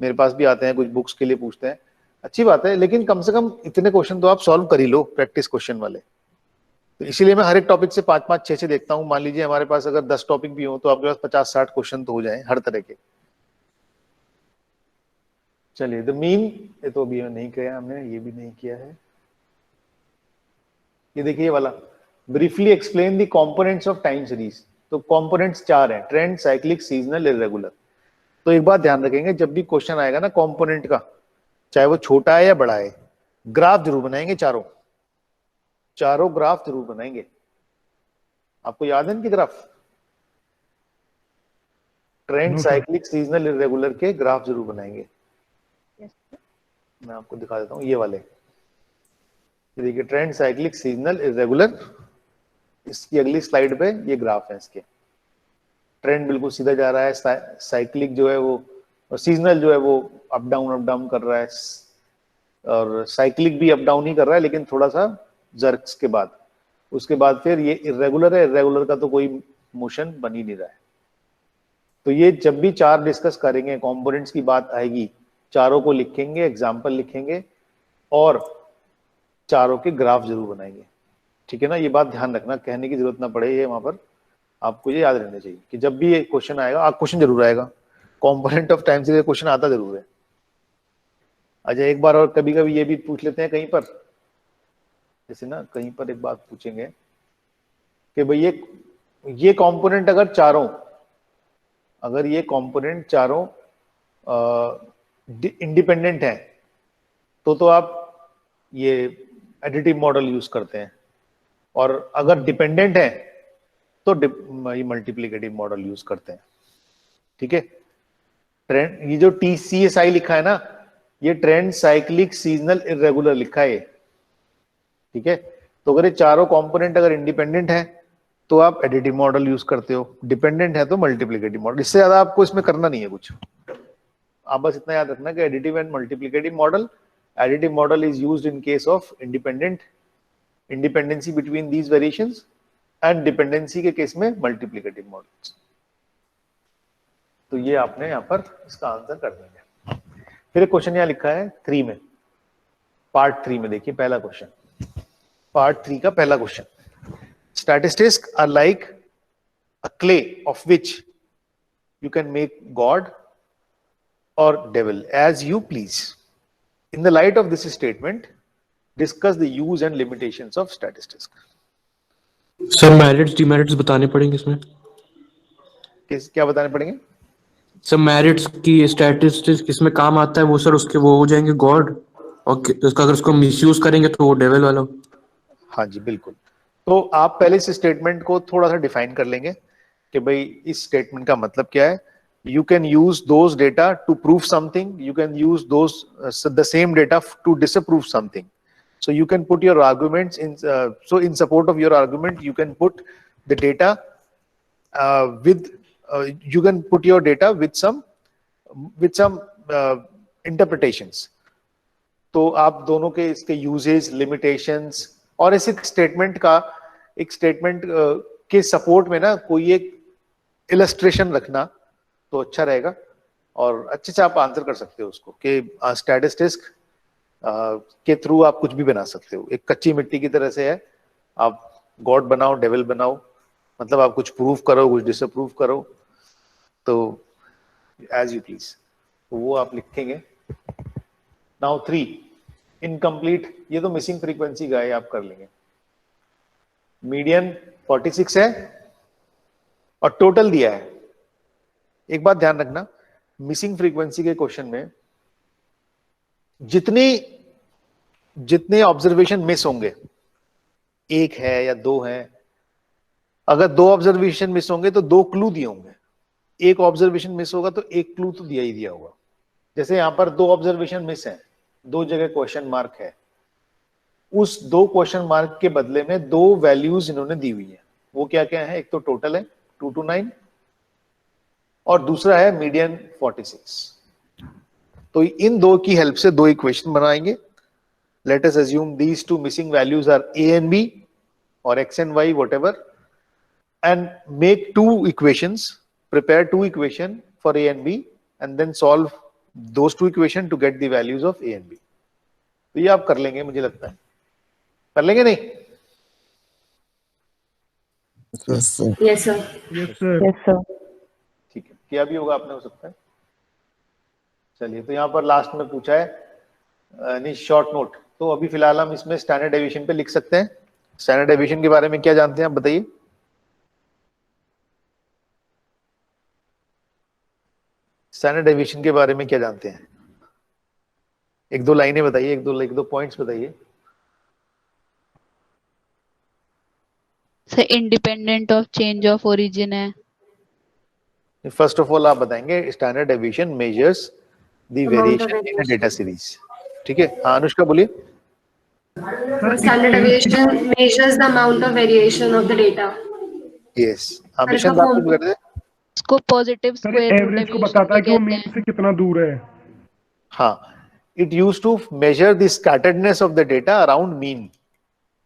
मेरे पास भी आते हैं, कुछ बुक्स के लिए पूछते हैं, अच्छी बात है, लेकिन कम से कम इतने क्वेश्चन तो आप सॉल्व कर ही लो, प्रैक्टिस क्वेश्चन वाले। तो इसीलिए मैं हर एक टॉपिक से 5-5, 6-6 देखता हूँ। मान लीजिए हमारे पास अगर 10 टॉपिक भी हो तो आपके पास 50-60 क्वेश्चन तो हो जाए हर तरह के। चलिए द मीन, ये तो अभी नहीं किया हमने, ये भी नहीं किया है। ये देखिए ये वाला, briefly explain the components of time series. तो कंपोनेंट्स 4 हैं, ट्रेंड, साइक्लिक, सीजनल, इरेगुलर। तो एक बात ध्यान रखेंगे, जब भी क्वेश्चन आएगा ना कंपोनेंट का, चाहे वो छोटा है या बड़ा है, ग्राफ जरूर बनाएंगे, चारों ग्राफ जरूर बनाएंगे। आपको याद है इनकी graph? Trend, No, sir. Cyclic, seasonal, irregular के ग्राफ जरूर बनाएंगे। मैं आपको दिखा देता हूँ ये वाले, ये देखिए ट्रेंड, साइक्लिक, सीजनल, इरेगुलर। इसकी अगली स्लाइड पे ये ग्राफ है इसके। ट्रेंड बिल्कुल सीधा जा रहा है, साइक्लिक जो है वो, और सीजनल जो है वो अप डाउन कर रहा है, और साइक्लिक भी अप डाउन ही कर रहा है लेकिन थोड़ा सा जर्क्स के बाद। उसके बाद फिर ये इरेगुलर है, इरेगुलर का तो कोई मोशन बन ही नहीं रहा है। तो ये जब भी 4 डिस्कस करेंगे, कंपोनेंट्स की बात आएगी, चारों को लिखेंगे, एग्जाम्पल लिखेंगे और चारों के ग्राफ जरूर बनाएंगे। ठीक है ना, ये बात ध्यान रखना, कहने की जरूरत ना पड़े, ये वहां पर आपको ये याद रहना चाहिए कि जब भी ये क्वेश्चन आएगा, क्वेश्चन जरूर आएगा, component of time series question आता जरूर है। अच्छा एक बार और कभी कभी ये भी पूछ लेते हैं कहीं पर, जैसे ना कहीं पर एक बात पूछेंगे कि भाई ये कंपोनेंट अगर ये कंपोनेंट चारों इंडिपेंडेंट है तो आप ये एडिटिव मॉडल यूज करते हैं, और अगर डिपेंडेंट है तो ये मल्टीप्लिकेटिव मॉडल यूज करते हैं। ठीक है, ट्रेंड, ये जो TCSI लिखा है ना, ये ट्रेंड, साइक्लिक, सीजनल, इरेगुलर लिखा है। ठीक है, तो अगर ये चारों कंपोनेंट अगर इंडिपेंडेंट है तो आप एडिटिव मॉडल यूज करते हो, डिपेंडेंट है तो मल्टीप्लिकेटिव मॉडल। इससे ज्यादा आपको इसमें करना नहीं है कुछ, आप बस इतना याद रखना कि additive and multiplicative model, additive model is used in case of independency between these variations, and dependency के केस में मल्टीप्लिकेटिव मॉडल्स। तो ये आपने यहाँ पर इसका आंसर कर देंगे। फिर एक क्वेश्चन यहाँ लिखा है 3 में, पार्ट 3 में देखिए पहला क्वेश्चन, पार्ट 3 का पहला question. Statistics are like a clay of which you can make God or devil as you please. In the light of this statement, discuss the use and limitations of statistics. Sir merits demerits बताने पड़ेंगे इसमें। क्या बताने पड़ेंगे? Sir merits की statistics किसमें काम आता है वो सर, उसके वो हो जाएंगे गॉड, और उसका अगर उसको मिसयूज करेंगे तो वो डेविल वाला। हाँ जी बिल्कुल। तो आप पहले इस स्टेटमेंट को थोड़ा सा डिफाइन कर लेंगे कि भाई इस स्टेटमेंट का मतलब क्या है। You can use those data to prove something. You can use those the same data to disapprove something. So you can put your arguments in. So in support of your argument, you can put the data with. You can put your data with some interpretations. तो आप दोनों के इसके usage, limitations और इस एक statement के support में ना कोई एक इलस्ट्रेशन रखना तो अच्छा रहेगा, और अच्छे से आप आंसर कर सकते हो उसको कि स्टैटिस्टिक्स के थ्रू आप कुछ भी बना सकते हो। एक कच्ची मिट्टी की तरह से है, आप गॉड बनाओ, डेविल बनाओ, मतलब आप कुछ प्रूव करो, कुछ डिसअप्रूव करो, तो एज यू प्लीज, तो वो आप लिखेंगे। नाउ 3 इनकम्प्लीट, ये तो मिसिंग फ्रीक्वेंसी का है, आप कर लेंगे। मीडियन 46 है और टोटल दिया है। एक बात ध्यान रखना, मिसिंग फ्रीक्वेंसी के क्वेश्चन में जितने ऑब्जर्वेशन मिस होंगे, 1 है या 2 है, अगर 2 ऑब्जर्वेशन मिस होंगे तो 2 क्लू दिए होंगे, 1 ऑब्जर्वेशन मिस होगा तो 1 क्लू तो दिया ही दिया होगा। जैसे यहां पर 2 ऑब्जर्वेशन मिस है, 2 जगह क्वेश्चन मार्क है, उस 2 क्वेश्चन मार्क के बदले में 2 वैल्यूज इन्होंने दी हुई है। वो क्या क्या है? एक तो टोटल है 2 to 9 और दूसरा है मीडियन 46। तो इन 2 की हेल्प से 2 इक्वेशन बनाएंगे। Let us assume these 2 missing values are a and b or x and y whatever, and make 2 equations, prepare 2 equation for a and b and then solve those 2 equation to get the values of a and b। तो ये आप कर लेंगे, मुझे लगता है कर लेंगे नहीं? Yes, sir. Yes, sir. Yes, sir. ठीक है, क्या भी होगा आपने, हो सकता है। चलिए, तो यहाँ पर लास्ट में पूछा है शॉर्ट नोट, तो अभी फिलहाल हम इसमें स्टैंडर्ड डेविएशन पे लिख सकते हैं। स्टैंडर्ड डेविएशन के बारे में क्या जानते हैं आप बताइए। स्टैंडर्ड डेविएशन के बारे में क्या जानते हैं, एक दो लाइनें बताइए, एक दो पॉइंट्स बताइए। Sir independent of change of origin है। फर्स्ट ऑफ ऑल आप बताएंगे standard deviation measures the Amount of variation in a data variation. Series. ठीक है, हाँ अनुष्का बोलिए। Sir Standard deviation measures the amount of variation of the data. Yes, हाँ sir, मिशन इसका आप कुछ फॉर्म- कर रहे थे। इसको positive sir square root average को डेविएशन बताता है भी कि वो कहते मीन हैं। से कितना दूर है। हाँ, it use to measure the scatteredness of the data around mean,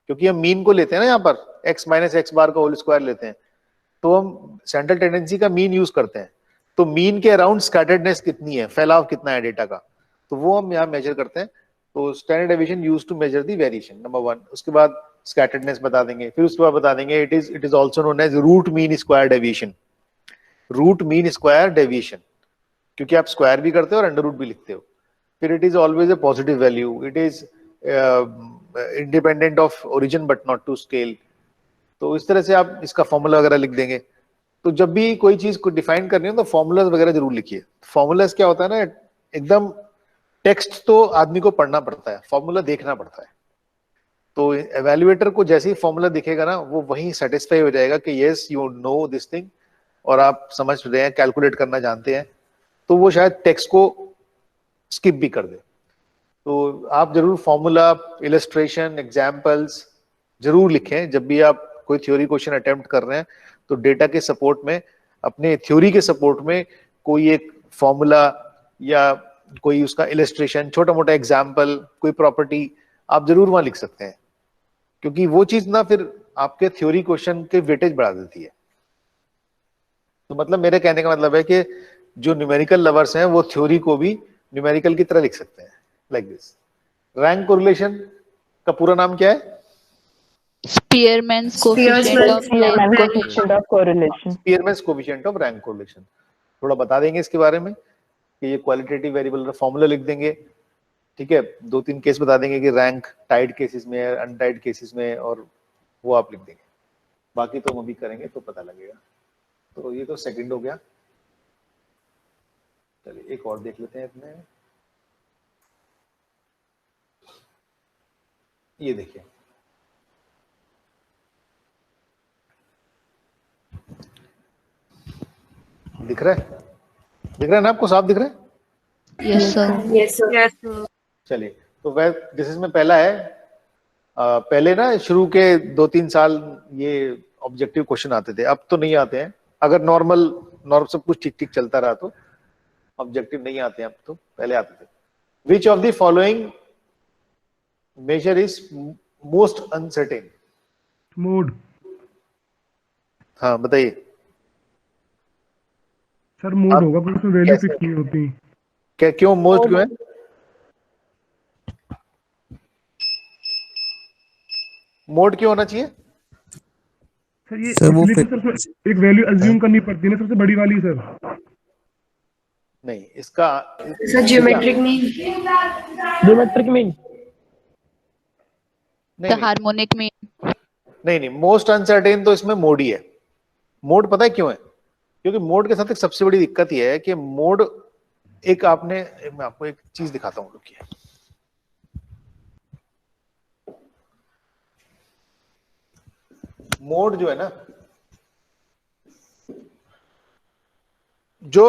क्योंकि हम मीन को लेते हैं ना, यहाँ पर x माइनस एक्स बार का होल स्क्वायर लेते हैं, तो हम सेंट्रल टेंडेंसी का मीन यूज करते हैं। तो मीन के अराउंड स्कैटर्डनेस कितनी है, फैलाव कितना है डेटा का, तो वो हम यहाँ मेजर करते हैं। तो standard deviation use to measure the variation, number one. उसके बाद स्कैटर्डनेस बता देंगे, फिर उसके बाद बता देंगे it is also known as root mean square deviation. Root mean square deviation, क्योंकि आप स्क्वायर भी करते हो और अंडर रूट भी लिखते हो। फिर it is always a positive value, it is independent of origin but not to scale. तो इस तरह से आप इसका फॉर्मूला वगैरह लिख देंगे। तो जब भी कोई चीज को डिफाइन करनी हो तो फॉर्मूलाज वगैरह जरूर लिखिए। फॉर्मूलाज क्या होता है ना, एकदम टेक्स्ट तो आदमी को पढ़ना पड़ता है, फॉर्मूला देखना पड़ता है। तो एवेल्युएटर को जैसे ही फॉर्मूला दिखेगा ना, वो वहीं सेटिस्फाई हो जाएगा कि yes you know this thing, और आप समझ रहे हैं, कैलकुलेट करना जानते हैं, तो वो शायद टेक्स्ट को स्किप भी कर दे। तो आप जरूर फॉर्मूला, इलस्ट्रेशन, एग्जाम्पल्स जरूर लिखें जब भी आप कोई थ्योरी क्वेश्चन अटेम्प्ट कर रहे हैं। तो डेटा के सपोर्ट में, अपने थ्योरी के सपोर्ट में कोई एक फॉर्मूला या कोई उसका इलस्ट्रेशन, छोटा मोटा एग्जाम्पल, कोई प्रॉपर्टी आप जरूर वहां लिख सकते हैं, क्योंकि वो चीज ना फिर आपके थ्योरी क्वेश्चन के वेटेज बढ़ा देती है। तो मतलब मेरे कहने का मतलब है कि जो न्यूमेरिकल लवर्स हैं वो थ्योरी को भी न्यूमेरिकल की तरह लिख सकते हैं, लाइक दिस। रैंक कोरिलेशन का पूरा नाम क्या है? स्पीयरमैन्स coefficient of rank coefficient of correlation. स्पीयरमैन्स coefficient of rank correlation. थोड़ा बता देंगे इसके बारे में कि ये क्वालिटेटिव वेरिएबल का फॉर्मूला लिख देंगे। ठीक है, दो तीन केस बता देंगे कि रैंक टाइड केसेस में है, अनटाइड केसेस में, और वो आप लिख देंगे। बाकी तो हम अभी करेंगे तो पता लगेगा। तो ये तो सेकंड हो गया। चलिए एक और देख लेते हैं इसमें। ये देखिए, दिख रहा है? दिख रहा है ना आपको, साफ दिख रहा है? Yes sir. Yes, sir. चलिए, तो वह दिस इसमें पहला है। पहले ना शुरू के 2-3 साल ये ऑब्जेक्टिव क्वेश्चन आते थे, अब तो नहीं आते हैं। अगर नॉर्मल सब कुछ ठीक ठीक चलता रहा तो ऑब्जेक्टिव नहीं आते हैं अब, तो पहले आते थे। Which of the following measure is most uncertain? Mode. हाँ बताइए। सर मोड होगा, पर उसमें वैल्यू कैसे? फिक्स नहीं होती। क्या, क्यों मोस्ट क्यों है? मोड क्यों होना चाहिए? सर ये सर, वो इसलिए तो सर उसमें एक वैल्यू अज्यूम करनी पड़ती है ना, सबसे बड़ी वाली सर। नहीं, इसका Sir, geometric mean. Geometric mean. नहीं, द हार्मोनिक मीन। नहीं, मोस्ट अनसर्टेन तो इसमें मोड ही है। मोड पता है क्यों है? क्योंकि मोड के साथ एक सबसे बड़ी दिक्कत यह है कि मोड एक मैं आपको एक चीज दिखाता हूं, रुकिए। मोड जो है ना, जो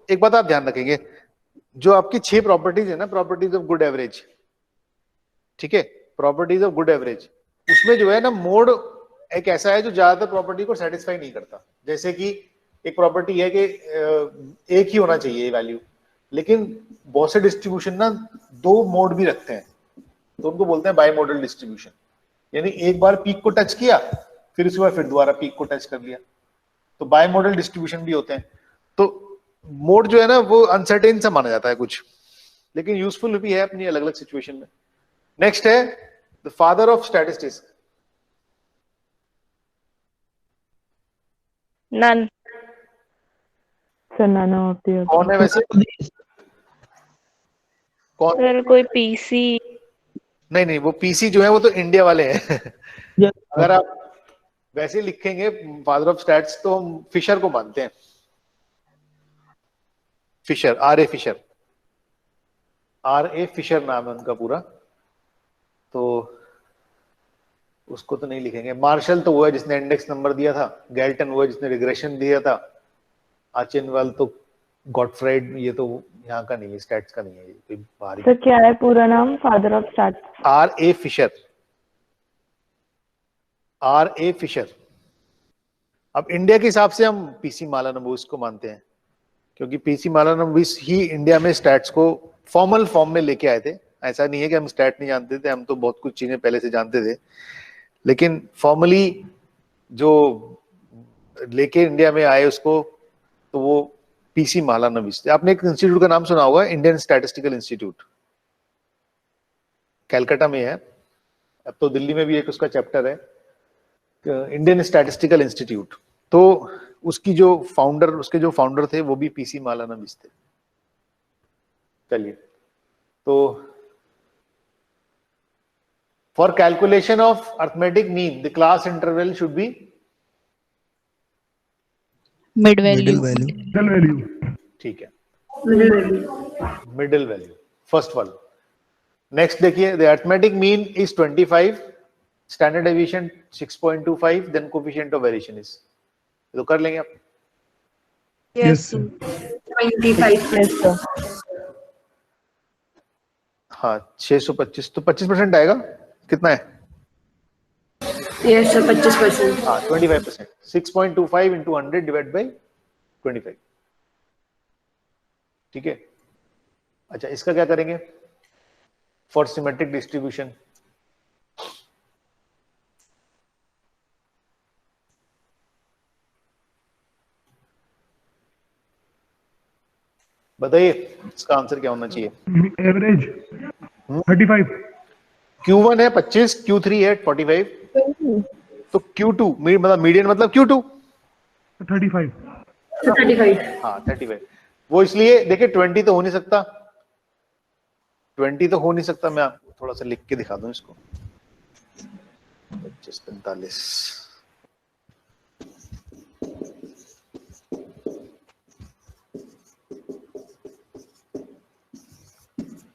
एक बात आप ध्यान रखेंगे, जो आपकी 6 प्रॉपर्टीज है ना, प्रॉपर्टीज ऑफ गुड एवरेज, ठीक है, प्रॉपर्टीज ऑफ गुड एवरेज, उसमें जो है ना मोड एक ऐसा है जो ज्यादातर प्रॉपर्टी को सेटिस्फाई नहीं करता। जैसे कि एक प्रॉपर्टी है कि एक ही होना चाहिए वैल्यू, लेकिन बहुत से डिस्ट्रीब्यूशन ना 2 मोड भी रखते हैं, तो उनको बोलते हैं बाई मॉडल डिस्ट्रीब्यूशन। यानी एक बार पीक को टच किया, फिर उसके बाद फिर दोबारा पीक को टच कर लिया, तो बाई मॉडल डिस्ट्रीब्यूशन भी होते हैं। तो मोड जो है ना वो अनसर्टेन सा माना जाता है कुछ, लेकिन यूजफुल भी है अपनी अलग अलग सिचुएशन में। नेक्स्ट है the father of statistics. None. Sir, none of the कौन है वैसे? कौन? सर कोई पीसी नहीं नहीं, वो पीसी जो है वो तो इंडिया वाले हैं। अगर आप वैसे लिखेंगे फादर ऑफ स्टैट्स तो हम फिशर को मानते हैं। Fisher, R.A. Fisher, R.A. Fisher नाम है उनका पूरा, तो उसको तो नहीं लिखेंगे। मार्शल तो वो है जिसने इंडेक्स नंबर दिया था, गैल्टन वो है जिसने रिग्रेशन दिया था, आचिनवाल तो गॉटफ्राइड, ये तो यहाँ का नहीं है, स्टैट्स का नहीं है, ये कोई बाहरी। सर क्या है पूरा नाम father of stats? R.A. Fisher, R.A. Fisher. अब इंडिया के हिसाब से हम पीसी मालानबुस को मानते हैं, क्योंकि पीसी मालानबुस ही इंडिया में स्टैट्स को फॉर्मल फॉर्म में लेके आए थे। ऐसा नहीं है कि हम स्टैट नहीं जानते थे, हम तो बहुत कुछ चीजें पहले से जानते थे, लेकिन फॉर्मली जो लेके इंडिया में आए उसको, तो वो पीसी मालानबुस थे। आपने एक इंस्टीट्यूट का नाम सुना होगा, इंडियन स्टैटिस्टिकल इंस्टीट्यूट, कलकत्ता में है, अब तो दिल्ली में भी एक उसका चैप्टर है, इंडियन स्टैटिस्टिकल इंस्टीट्यूट। तो उसकी जो फाउंडर, उसके जो फाउंडर थे वो भी पीसी मालानबुस थे। चलिए, तो for calculation of arithmetic mean the class interval should be mid value. Middle value. ठीक है, Middle value. Middle value, first वाला। नेक्स्ट देखिए, the arithmetic mean is 25, standard deviation 6.25, then coefficient of variation is, तो कर लेंगे आप। Yes 25. Yes sir. हाँ 625, तो 25% आएगा, कितना है? Yes, sir. 25%. हाँ 25%, 6.25 into 100 डिवाइड बाई 25, ठीक है। अच्छा, इसका क्या करेंगे? फॉर सिमेट्रिक डिस्ट्रीब्यूशन, बताइए इसका आंसर क्या होना चाहिए? एवरेज 35. Q1 है 25, Q3 है 45, तो Q2 मतलब मीडियन मतलब Q2, 35. So 35. हाँ 35। वो इसलिए देखिए 20 तो हो नहीं सकता, 20 तो हो नहीं सकता। मैं आपको थोड़ा सा लिख के दिखा दूं इसको, 25 45,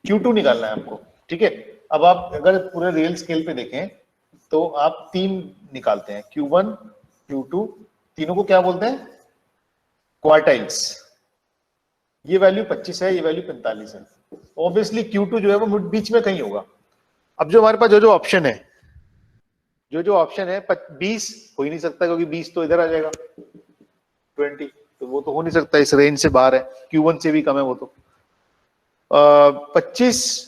Q2 निकालना है आपको, ठीक है। अब आप अगर पूरे रियल स्केल पे देखें तो आप तीन निकालते हैं, Q1 Q2, तीनों को क्या बोलते हैं? क्वार्टाइल्स। ये वैल्यू 25 है, ये वैल्यू 45 है। ऑब्वियसली Q2 जो है वो बीच में कहीं होगा। अब जो हमारे पास जो ऑप्शन है, जो ऑप्शन है 20 हो ही नहीं सकता, क्योंकि 20 तो इधर आ जाएगा, 20 तो वो तो हो नहीं सकता, इस रेंज से बाहर है, Q1 से भी कम है वो तो। 25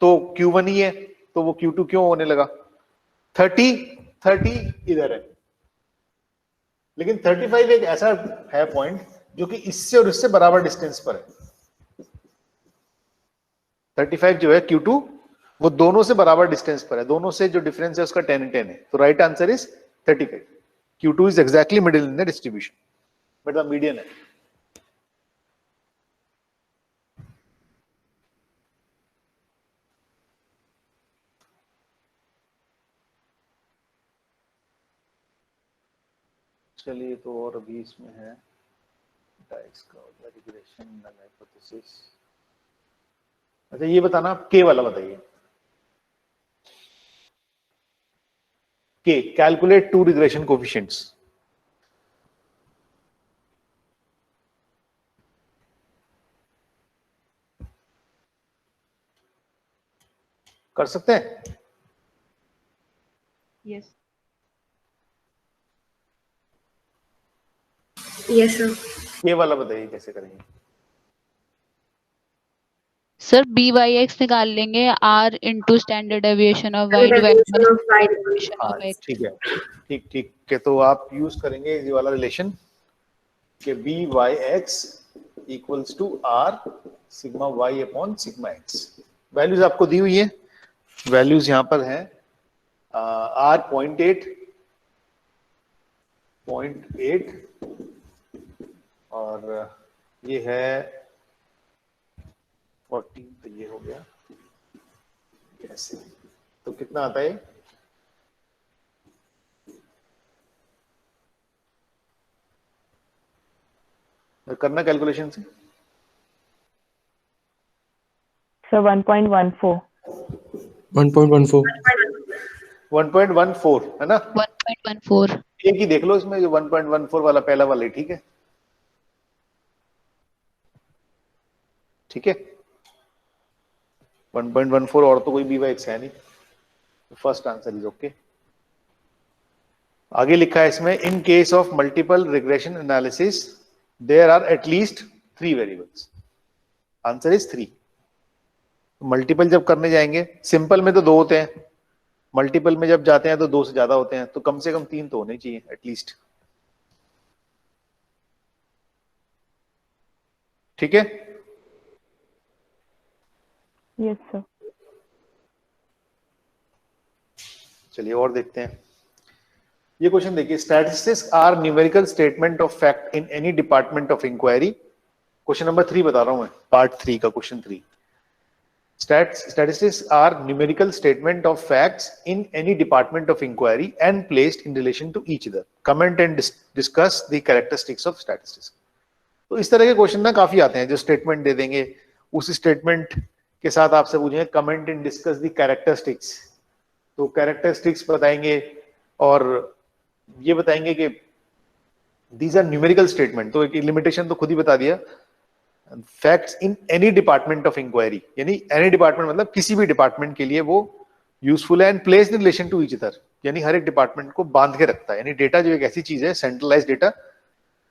तो Q1 ही है, तो वो Q2 क्यों होने लगा? 30 इधर है, लेकिन 35 एक ऐसा है पॉइंट जो कि इससे और इससे बराबर डिस्टेंस पर है। 35 जो है Q2, वो दोनों से बराबर डिस्टेंस पर है, दोनों से जो डिफरेंस है उसका 10 10 है, तो right answer is 35। Q2 is exactly middle in the distribution, मतलब मीडियन है। चलिए, तो और अभी इसमें है डाइस का रिग्रेशन, नल हाइपोथेसिस। अच्छा, ये बताना, के वाला बताइए, के कैलकुलेट टू रिग्रेशन कोफिशिएंट्स। कर सकते हैं? Yes Yes, sir. के वाला बताइए कैसे करेंगे? सर BYX निकाल लेंगे, R into standard deviation of Y Standard divide deviation of y. Deviation हाँ ऑफ X। ठीक है, ठीक है, तो आप यूज करेंगे ये वाला रिलेशन कि BYX equals to R sigma Y upon sigma X। Values आपको दी हुई है, वैल्यूज यहां पर है, R 0.8 और ये है 14 तो ये हो गया ऐसे, तो कितना आता है? करना कैलकुलेशन से। सर 1.14 1.14 1.14 है ना? 1.14। एक ही देख लो इसमें, जो 1.14 वाला पहला वाला ही ठीक है। ठीक है, 1.14 और तो कोई BY है नहीं, फर्स्ट आंसर इज ओके। आगे लिखा है इसमें, in case of multiple regression analysis there are at least 3 variables. Answer is 3। Multiple जब करने जाएंगे, सिंपल में तो 2 होते हैं, मल्टीपल में जब जाते हैं तो 2 से ज्यादा होते हैं, तो कम से कम 3 तो होने चाहिए एटलीस्ट। ठीक है, यस सर। चलिए और देखते हैं। ये क्वेश्चन देखिए, statistics are numerical statement of fact in any department of inquiry. Question number 3 बता रहा हूं मैं, पार्ट 3 का question 3। Statistics are numerical statement of facts in any department of inquiry and placed in relation to each other. Comment and discuss the characteristics of statistics. तो इस तरह के question ना काफी आते हैं, जो स्टेटमेंट दे देंगे, उस स्टेटमेंट के साथ आपसे पूछेंगे comment and discuss the characteristics. तो कैरेक्टरिस्टिक्स बताएंगे और ये बताएंगे कि दीज आर न्यूमेरिकल स्टेटमेंट। तो एक लिमिटेशन तो खुद ही बता दिया, facts in any department of inquiry, यानी एनी डिपार्टमेंट मतलब किसी भी डिपार्टमेंट के लिए वो यूजफुल है, and place in relation to each other, यानी हर एक डिपार्टमेंट को बांध के रखता है। यानी डेटा जो एक ऐसी चीज है, centralised data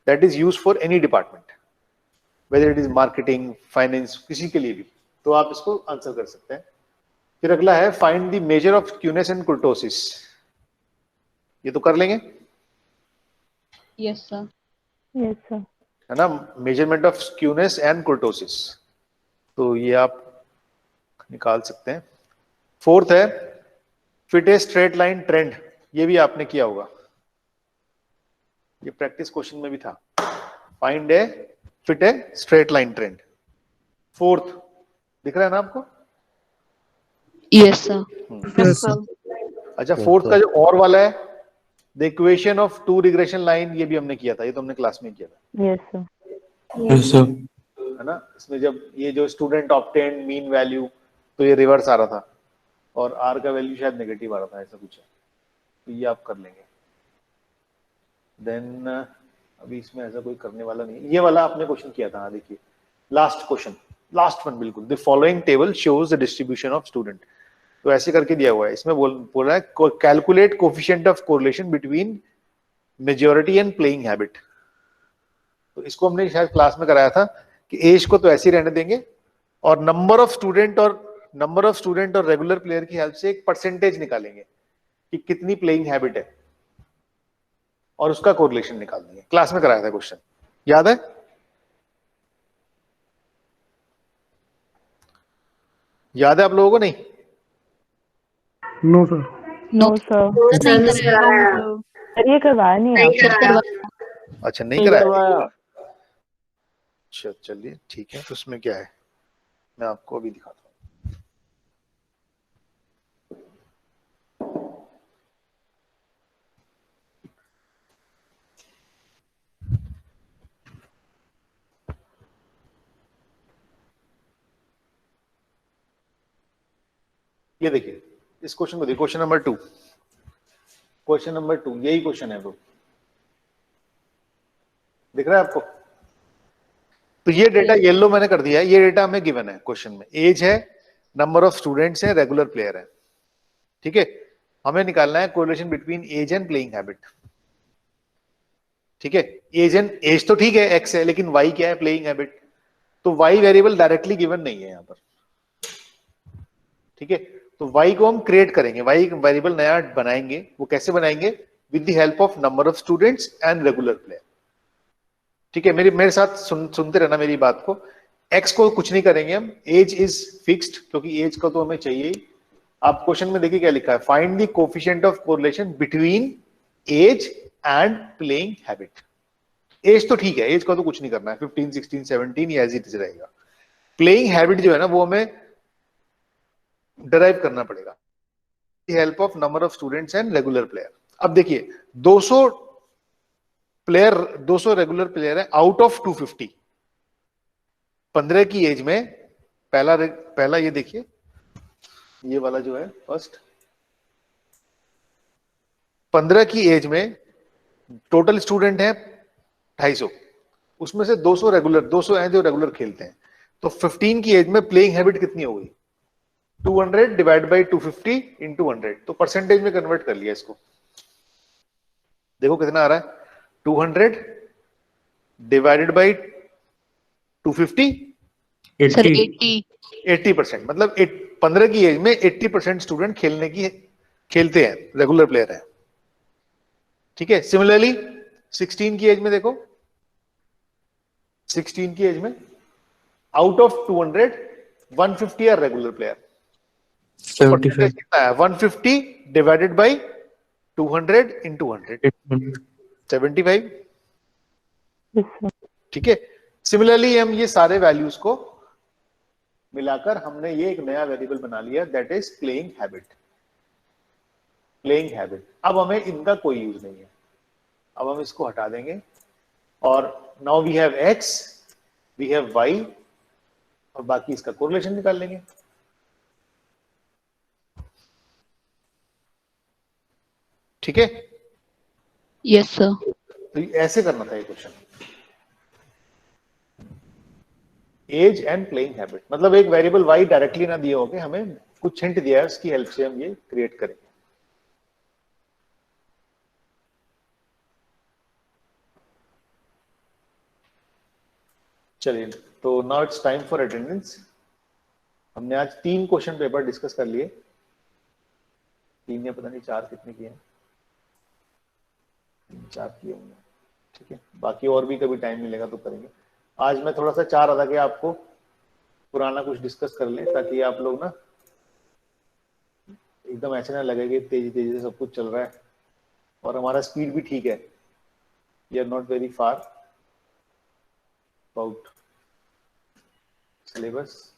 that is used for any department, whether it is marketing, finance, किसी के लिए भी। तो आप इसको आंसर कर सकते हैं। फिर अगला है, find the measure of skewness and कुर्टोसिस। ये तो कर लेंगे, यस सर। Yes sir. है ना, मेजरमेंट ऑफ स्क्यूनेस एंड कुर्टोसिस, तो ये आप निकाल सकते हैं। 4th है, fit a straight line trend. ये भी आपने किया होगा, ये प्रैक्टिस क्वेश्चन में भी था। Find A fit a straight line trend, 4th दिख रहा है ना आपको? Yes sir. अच्छा, 4th का जो और वाला है, the equation of 2 regression line, ये भी हमने किया था, ये तो हमने क्लास में किया था। Yes sir. Yes sir. है ना, इसमें जब ये जो स्टूडेंट ऑब्टेन मीन वैल्यू, तो ये रिवर्स आ रहा था और आर का वैल्यू शायद नेगेटिव आ रहा था, ऐसा कुछ है। तो ये आप कर लेंगे। देन अभी इसमें ऐसा कोई करने वाला नहीं, ये वाला आपने क्वेश्चन किया था। हाँ देखिए, लास्ट क्वेश्चन, लास्ट वन बिल्कुल, the following table shows the distribution of student. तो ऐसे करके दिया हुआ है, इसमें बोल रहा है calculate coefficient of correlation between majority and playing habit. तो इसको हमने शायद क्लास में कराया था कि एज को तो ऐसे ही रहने देंगे और नंबर ऑफ स्टूडेंट और रेगुलर प्लेयर की हेल्प से एक परसेंटेज निकालेंगे कि कितनी प्लेइंग हैबिट है और उसका कोरिलेशन निकाल देंगे। क्लास में कराया था क्वेश्चन, याद है? याद है आप लोगों को? नहीं, no sir. No sir. Sir ये करवाया नहीं आपने? अच्छा नहीं कराया। अच्छा चलिए ठीक है, तो उसमें क्या है मैं आपको अभी दिखाता हूँ। ये देखिए इस क्वेश्चन को देखिए, क्वेश्चन नंबर 2, क्वेश्चन नंबर 2 यही क्वेश्चन है वो, दिख रहा है आपको? तो ये डेटा येलो मैंने कर दिया है, ये डेटा हमें गिवन है क्वेश्चन में। एज है, नंबर ऑफ स्टूडेंट्स है, रेगुलर प्लेयर है। ठीक है, हमें निकालना है correlation between age and playing habit. ठीक है, एज तो ठीक है, एक्स है, लेकिन वाई क्या है? Playing habit. तो वाई वेरिएबल डायरेक्टली गिवन नहीं है यहां पर। ठीक है, तो वाई को हम क्रिएट करेंगे, वाई वेरिएबल नया बनाएंगे। वो कैसे बनाएंगे? With the help of number of students and regular player. ठीक है, मेरे साथ सुनते रहना मेरी बात को। एक्स को कुछ नहीं करेंगे हम, एज इज फिक्स्ड, क्योंकि एज का तो हमें चाहिए ही। आप क्वेश्चन में देखिए क्या लिखा है, find the coefficient of correlation between age and playing habit. Age तो ठीक है, एज का तो कुछ नहीं करना है, 15, 16, 17 ये एज इट इज रहेगा। प्लेइंग हैबिट जो है ना वो हमें डिराइव करना पड़ेगा, help of number of students and regular player. अब देखिए 200 रेगुलर प्लेयर है आउट ऑफ 250। 15 की एज में पहला ये देखिए, ये वाला जो है फर्स्ट, 15 की एज में टोटल स्टूडेंट है 250, उसमें से 200 हैं जो रेगुलर खेलते हैं। तो 15 की एज में प्लेइंग हैबिट कितनी हो गई? 200 डिवाइड बाई 250 इंटू 100। तो परसेंटेज में कन्वर्ट कर लिया इसको, देखो कितना आ रहा है, 200 डिवाइडेड बाई 250, सर 80 80%। मतलब 15 की एज में 80% स्टूडेंट खेलते हैं, रेगुलर प्लेयर है। ठीक है। सिमिलरली 16 की एज में देखो, 16 की एज में out of 200 150 are regular player. 75 कितना है? 150 divided by 200 into 100, 75। Yes, sir. ठीक है। सिमिलरली हम ये सारे वैल्यूज को मिलाकर हमने ये एक नया वेरिएबल बना लिया, that is playing habit. Playing habit. अब हमें इनका कोई यूज नहीं है, अब हम इसको हटा देंगे और now we have x, we have y, और बाकी इसका कोरिलेशन निकाल लेंगे। ठीक है। Yes sir. तो ऐसे करना था ये question, age and playing habit. मतलब एक वेरिएबल y डायरेक्टली ना दिया होके हमें कुछ हिंट दिया है, उसकी हेल्प से हम ये क्रिएट करेंगे। चलिए, तो now it's time for attendance. हमने आज 3 क्वेश्चन पेपर डिस्कस कर लिए, 3 या पता नहीं 4 कितने किए हैं, 4 किए होंगे। ठीक है, बाकी और भी कभी टाइम मिलेगा तो करेंगे। आज मैं थोड़ा सा चाह रहा था कि आपको पुराना कुछ डिस्कस कर लें, ताकि आप लोग ना एकदम ऐसे ना लगे कि तेजी तेजी से सब कुछ चल रहा है, और हमारा स्पीड भी ठीक है, we are not very far about syllabus.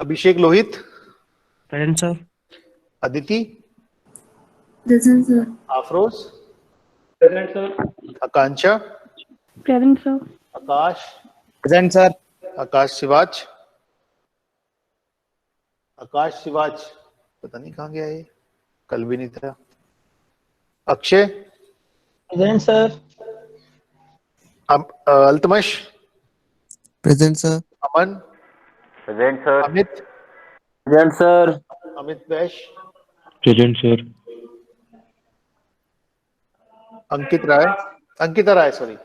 Abhishek Lohit, present sir. Aditi, Present, sir. Afroz, present sir. Akanksha, Present, sir. Akash, present sir. Akash Shivaj, Akash Shivaj पता नहीं कहाँ गया ये, कल भी नहीं था। Akshay, present sir. Altamash, present sir. Aman, present sir. Amit, present sir. Amit Vaish, present sir. Ankita Rai, sorry